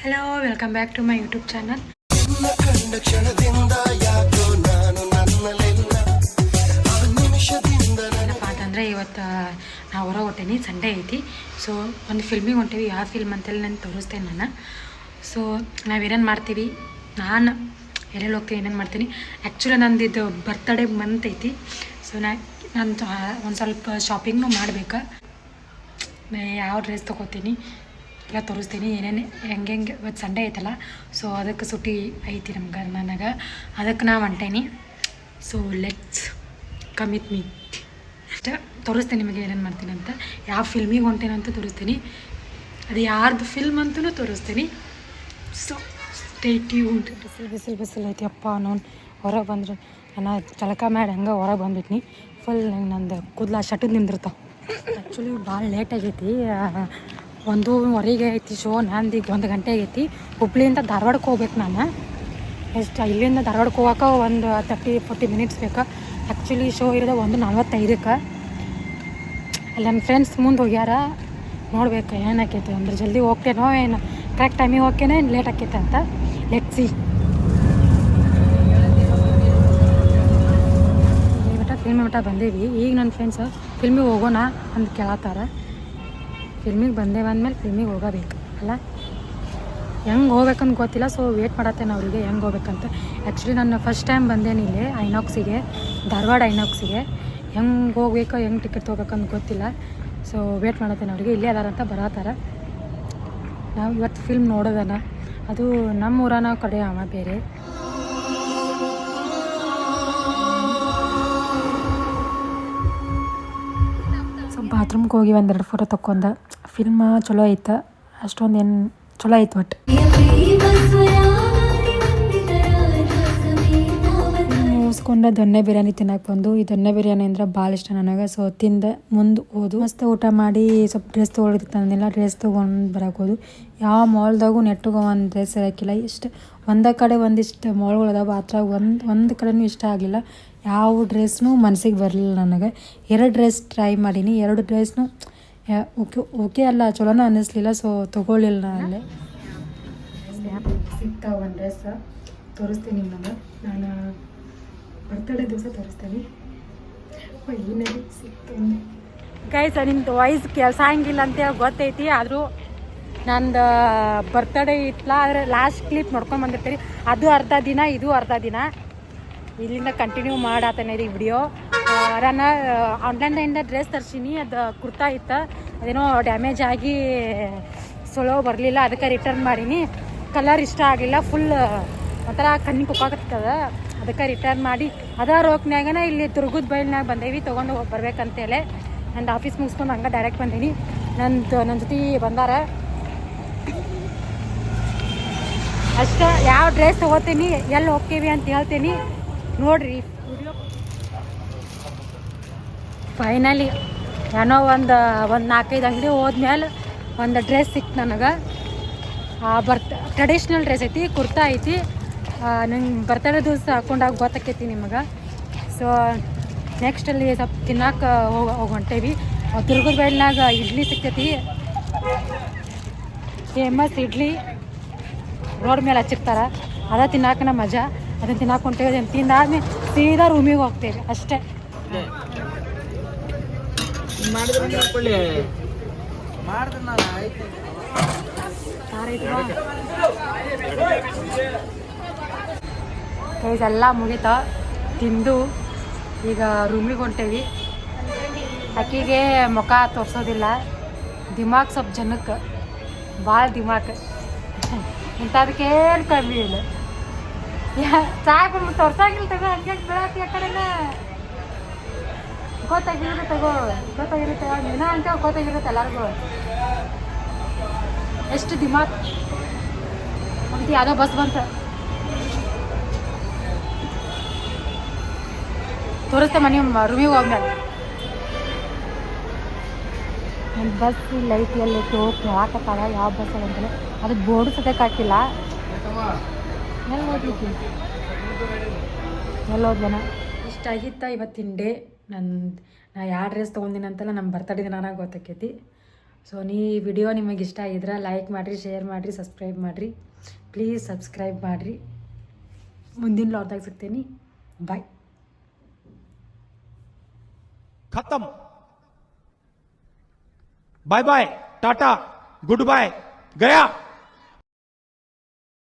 Hello, welcome back to my YouTube channel. ಏನಪ್ಪ ಅಂತಂದರೆ ಇವತ್ತು ನಾವು ಹೊರ ಹೊಟ್ಟೇನಿ, ಸಂಡೇ ಐತಿ. ಸೊ ಒಂದು ಫಿಲ್ಮಿಗೆ ಹೊಂಟೀವಿ. ಯಾವ ಫಿಲ್ಮ್ ಅಂತೇಳಿ ನಾನು ತೋರಿಸ್ತೇನೆ ನಾನು. ಸೊ ನಾವೇನೇನು ಮಾಡ್ತೀವಿ, ನಾನು ಎಲ್ಲೆಲ್ಲಿ ಹೋಗ್ತೀನಿ, ಏನೇನು ಮಾಡ್ತೀನಿ. ಆ್ಯಕ್ಚುಲಿ ನಂದು ಇದು ಬರ್ತ್ಡೇ ಮಂತ್ ಐತಿ. ಸೊ ನಾನು ಒಂದು ಸ್ವಲ್ಪ ಶಾಪಿಂಗ್ನು ಮಾಡ್ಬೇಕು. ಯಾವ ಡ್ರೆಸ್ ತೊಗೋತೀನಿ ಎಲ್ಲ ತೋರಿಸ್ತೀನಿ, ಏನೇನು ಹೆಂಗೆ ಇವತ್ತು ಸಂಡೇ ಐತಲ್ಲ. ಸೊ ಅದಕ್ಕೆ ಸುಟ್ಟಿ ಐತಿ ನನಗೆ, ಅದಕ್ಕೆ ನಾ ಹೊಂಟೇನಿ. So let's come with me. ಅಷ್ಟೇ ತೋರಿಸ್ತೀನಿ ನಿಮಗೆ ಏನೇನು ಮಾಡ್ತೀನಿ ಅಂತ. ಯಾವ ಫಿಲ್ಮಿಗೆ ಹೊಂಟೇನೆ ಅಂತ ತೋರಿಸ್ತೀನಿ, ಅದು ಯಾರ್ದು ಫಿಲ್ಮ್ ಅಂತಲೂ ತೋರಿಸ್ತೀನಿ. So stay tuned. ಬಿಸಿಲು ಐತಿ ಅಪ್ಪ. ನಾನು ಹೊರಗೆ ಬಂದ್ರೆ ನಾನು ಜಳಕ ಮಾಡಿ ಹಂಗೆ ಹೊರಗೆ ಬಂದ್ಬಿಟ್ನಿ. ಫುಲ್ ನಂದು ಕೂದಲ ಶಟದ್ ನಿಂದಿರ್ತಾವೆ. ಆ್ಯಕ್ಚುಲಿ ಭಾಳ ಲೇಟ್ ಆಗೈತಿ, 1:15 ಐತಿ ಶೋ. ನಂದು ಈಗ 1 ಗಂಟೆ ಆಗೈತಿ. ಹುಬ್ಳಿಯಿಂದ ಧಾರವಾಡಕ್ಕೆ ಹೋಗ್ಬೇಕು ನಾನು. ಇಲ್ಲಿಂದ ಧಾರವಾಡಕ್ಕೆ ಹೋಗೋಕೆ ಒಂದು 30-40 ಮಿನಿಟ್ಸ್ ಬೇಕು. ಆ್ಯಕ್ಚುಲಿ ಶೋ ಇರೋದು 1:45. ಅಲ್ಲಿ ನನ್ನ ಫ್ರೆಂಡ್ಸ್ ಮುಂದೆ ಹೋಗ್ಯಾರ, ನೋಡ್ಬೇಕು ಏನಾಕೈತೆ ಅಂದ್ರೆ ಜಲ್ದಿ ಹೋಗ್ತೇನೋ ಏನು ಕರೆಕ್ಟ್ ಟೈಮಿಗೆ ಹೋಗ್ತೇನೆ, ಏನು ಲೇಟ್ ಆಕೈತೆ ಅಂತ. Let's see. ಫಿಲ್ಮ್ ಮಟ್ಟ ಬಂದೇವಿ. ಈಗ ನನ್ನ ಫ್ರೆಂಡ್ಸ್ ಫಿಲ್ಮಿಗೆ ಹೋಗೋಣ ಅಂತ ಕೇಳತ್ತಾರ. ಫಿಲ್ಮಿಗೆ ಬಂದ್ಮೇಲೆ ಫಿಲ್ಮಿಗೆ ಹೋಗಬೇಕು ಅಲ್ಲ, ಹೆಂಗೆ ಹೋಗ್ಬೇಕಂತ ಗೊತ್ತಿಲ್ಲ. ಸೊ ವೇಟ್ ಮಾಡತ್ತೇನೆ ಅವರಿಗೆ ಹೆಂಗೆ ಹೋಗ್ಬೇಕಂತ. ಆ್ಯಕ್ಚುಲಿ ನಾನು ಫಸ್ಟ್ ಟೈಮ್ ಬಂದೇನಿ ಇಲ್ಲಿ ಐನಾಕ್ಸಿಗೆ, ಧಾರವಾಡ ಐನಾಕ್ಸಿಗೆ. ಹೆಂಗೆ ಹೋಗ್ಬೇಕು, ಹೆಂಗೆ ಟಿಕೆಟ್ ತೊಗೋಬೇಕಂತ ಗೊತ್ತಿಲ್ಲ. ಸೊ ವೇಟ್ ಮಾಡತ್ತೇನೆ ಅವರಿಗೆ. ಇಲ್ಲೇ ಅದಾರಂತ ಬರತ್ತಾರ. ನಾವು ಇವತ್ತು ಫಿಲ್ಮ್ ನೋಡೋದನ, ಅದು ನಮ್ಮ ಊರನ ಕಡೆ ಅವ ಬೇರೆ. ಬಾತ್ರೂಮ್ಗೆ ಹೋಗಿ 1-2 ಫೋಟೋ ತಕ್ಕೊಂಡ. ಫಿಲ್ಮ್ ಚಲೋ ಐತೆ, ಅಷ್ಟೊಂದು ಏನು ಚಲೋ ಐತೆ. ಒಟ್ಟು ಮುಗಿಸ್ಕೊಂಡು ದೊನ್ನೆ ಬಿರಿಯಾನಿ ತಿನ್ನಕ್ಕೆ ಬಂದು. ಈ ದೊನ್ನೆ ಬಿರಿಯಾನಿ ಅಂದ್ರೆ ಭಾಳ ಇಷ್ಟ ನನಗೆ. ಸೊ ತಿಂದು ಮುಂದೆ ಹೋದು. ಮಸ್ತ್ ಊಟ ಮಾಡಿ ಸ್ವಲ್ಪ ಡ್ರೆಸ್ ತೊಗೊಳ್ತಿತ್ತಂದಿಲ್ಲ, ಡ್ರೆಸ್ ತೊಗೊಂಡು ಬರೋಕೆ ಹೋದು. ಯಾವ ಮಾಲ್ದಾಗೂ ನೆಟ್ಟಿಗೆ ಒಂದು ಡ್ರೆಸ್ ಇರೋಕ್ಕಿಲ್ಲ. ಇಷ್ಟು ಒಂದೇ ಕಡೆ ಒಂದಿಷ್ಟು ಮಾಲ್ಗಳು ಅದಾವ, ಆ ಥರ ಒಂದು ಕಡೆನೂ ಇಷ್ಟ ಆಗಲಿಲ್ಲ. ಯಾವ ಡ್ರೆಸ್ನೂ ಮನಸ್ಸಿಗೆ ಬರಲಿಲ್ಲ ನನಗೆ. 2 ಡ್ರೆಸ್ ಟ್ರೈ ಮಾಡೀನಿ, 2 ಡ್ರೆಸ್ನು ಓಕೆ ಅಲ್ಲ, ಚಲೋನ ಅನ್ನಿಸ್ಲಿಲ್ಲ. ಸೊ ತೊಗೊಳ್ಳಿಲ್ಲ ನಾನು. ಅಲ್ಲೇ ಸಿಗ್ತಾವ ಒಂದು ಡ್ರೆಸ್ ತೋರಿಸ್ತೀನಿ ನಿಮಗೆ. ನಾನು ಬರ್ತಡೇ ದಿವಸ ತೋರಿಸ್ತೀನಿ. ಏನಾದ್ರು ಸಿಕ್ತು ಗೈಸ್, ನಿಮ್ದು ವಾಯ್ಸ್ ಕೆಲಸ ಹಂಗಿಲ್ಲ ಅಂತೇಳಿ ಗೊತ್ತೈತಿ. ಆದರೂ ನಂದು ಬರ್ತಡೇ ಇತ್ತಲ್ಲ, ಆದರೆ ಲಾಸ್ಟ್ ಕ್ಲಿಪ್ ನೋಡ್ಕೊಂಡು ಬಂದಿರ್ತೀರಿ. ಅದು ಅರ್ಧ ದಿನ, ಇದು ಅರ್ಧ ದಿನ. ಇಲ್ಲಿಂದ ಕಂಟಿನ್ಯೂ ಮಾಡಾತೇನೆ ಈ ವಿಡಿಯೋ. ನಾನು ಆನ್ಲೈನ್ದಿಂದ ಡ್ರೆಸ್ ತರ್ಸೀನಿ, ಅದು ಕುರ್ತಾ ಇತ್ತು, ಅದೇನೋ ಡ್ಯಾಮೇಜ್ ಆಗಿ ಚಲೋ ಬರಲಿಲ್ಲ. ಅದಕ್ಕೆ ರಿಟರ್ನ್ ಮಾಡೀನಿ. ಕಲರ್ ಇಷ್ಟ ಆಗಲಿಲ್ಲ, ಫುಲ್ ಒಂಥರ ಕಣ್ಣಿಗೆ ಕುಕ್ಕಾಗತ್ತದ. ಅದಕ್ಕೆ ರಿಟರ್ನ್ ಮಾಡಿ ಅದ ರೋಕ್ನಾಗನ ಇಲ್ಲಿ ದುರ್ಗದ ಬೈಲ್ನಾಗ ಬಂದೇವಿ ತೊಗೊಂಡು ಬರ್ಬೇಕಂತೇಳಿ. ನಂದು ಆಫೀಸ್ ಮುಗಿಸ್ಕೊಂಡು ಹಂಗೆ ಡೈರೆಕ್ಟ್ ಬಂದೀನಿ. ನನ್ನ ಜೊತೆ ಬಂದಾರ ಅಷ್ಟೇ. ಯಾವ ಡ್ರೆಸ್ ತೊಗೋತೀನಿ, ಎಲ್ಲಿ ಹೋಗ್ತೀವಿ ಅಂತ ಹೇಳ್ತೀನಿ ನೋಡ್ರಿ. ಫೈನಲಿ ಏನೋ ಒಂದು 4-5 ಅಂಗಡಿ ಹೋದ್ಮೇಲೆ ಒಂದು ಡ್ರೆಸ್ ಸಿಕ್ತು ನನಗೆ. ಟ್ರೆಡಿಷ್ನಲ್ ಡ್ರೆಸ್ ಐತಿ, ಕುರ್ತಾ ಐತಿ. ನಂಗೆ ಬರ್ತಡೇ ದಿವಸ ಹಾಕೊಂಡಾಗ ಗೊತ್ತಾಕೈತಿ ನಿಮಗೆ. ಸೊ ನೆಕ್ಸ್ಟಲ್ಲಿ ಸ್ವಲ್ಪ ತಿನ್ನಕ್ಕೆ ಹೊಂಟೇವಿ. ದುರ್ಗದ ಬೈಲ್ನಾಗ ಇಡ್ಲಿ ಸಿಗ್ತೈತಿ, ಫೇಮಸ್ ಇಡ್ಲಿ. ರೋಡ್ ಮೇಲೆ ಹಚ್ಚಿರ್ತಾರ, ಅದ ತಿನ್ನಾಕನ ಮಜಾ. ಅದನ್ನು ತಿನ್ನಾಕ ಹೊಂಟೇವಿ. ತಿಂದಾದ್ಮೇಲೆ ಸೀದಾ ರೂಮಿಗೆ ಹೋಗ್ತೇವೆ ಅಷ್ಟೇ. ಇದೆಲ್ಲ ಮುಗಿತ ತಿಂದು ಈಗ ರೂಮಿಗೆ ಹೊಂಟೇವಿ. ಆಕಿಗೆ ಮುಖ ತೋರಿಸೋದಿಲ್ಲ, ದಿಮಾಕ್ ಸ್ವಲ್ಪ ಜನಕ್ಕೆ ಭಾಳ ದಿಮಾಕ್. ಇಂಥದಕ್ಕೇನು ಕಮ್ಮಿ ಇಲ್ಲ. ಸಾಕು ತೋರ್ಸಂಗಿಲ್ಲ ತಗೋ, ಹಂಗೆ ಬೆಳತಿ ಆ ಕಡೆನ ಗೊತ್ತಾಗಿರುತ್ತೆ ನೀನ ಅಂತ ಗೊತ್ತಾಗಿರುತ್ತೆ ಎಲ್ಲರಿಗೂ. ಎಷ್ಟು ದಿಮಾಕ್ ಅಂತ. ಯಾವುದೋ ಬಸ್ ಬಂತ, ತೋರಿಸ್ತೇವೆ ನೀವು ರೂಮಿಗೆ ಹೋಗ್ಮೇಲೆ. ಒಂದು ಬಸ್ ಲೈಟ್ ಎಲ್ಲ ಹೋಗಿ ಹಾಕತ್ತಾಗ ಯಾವ ಬಸ್ ಅಂತಲೇ ಅದಕ್ಕೆ ಬೋರ್ಡು ಸದ್ಯಕ್ಕೆ ಹಾಕಿಲ್ಲ. ಎಲ್ಲೋದ್ವನ ಇಷ್ಟ ಆಗಿತ್ತ ಇವತ್ತಿನ ಡೇ. ನಾ ಯಾವ ಡ್ರೆಸ್ ತೊಗೊಂಡಿನಿ ಅಂತೆಲ್ಲ ನಮ್ಮ ಬರ್ತಡೇ ದಿನ ಗೊತ್ತಾಕೈತಿ. ಸೊ ಈ ವಿಡಿಯೋ ನಿಮಗೆ ಇಷ್ಟ ಆಗಿದ್ರೆ ಲೈಕ್ ಮಾಡಿರಿ, ಶೇರ್ ಮಾಡಿರಿ, ಸಬ್ಸ್ಕ್ರೈಬ್ ಮಾಡಿರಿ. ಪ್ಲೀಸ್ ಸಬ್ಸ್ಕ್ರೈಬ್ ಮಾಡಿರಿ. ಮುಂದಿನ ವ್ಲಾಗ್ದಾಗ ಸಿಗ್ತೀನಿ. ಬಾಯ್. खत्म. Bye bye, tata, goodbye, गया.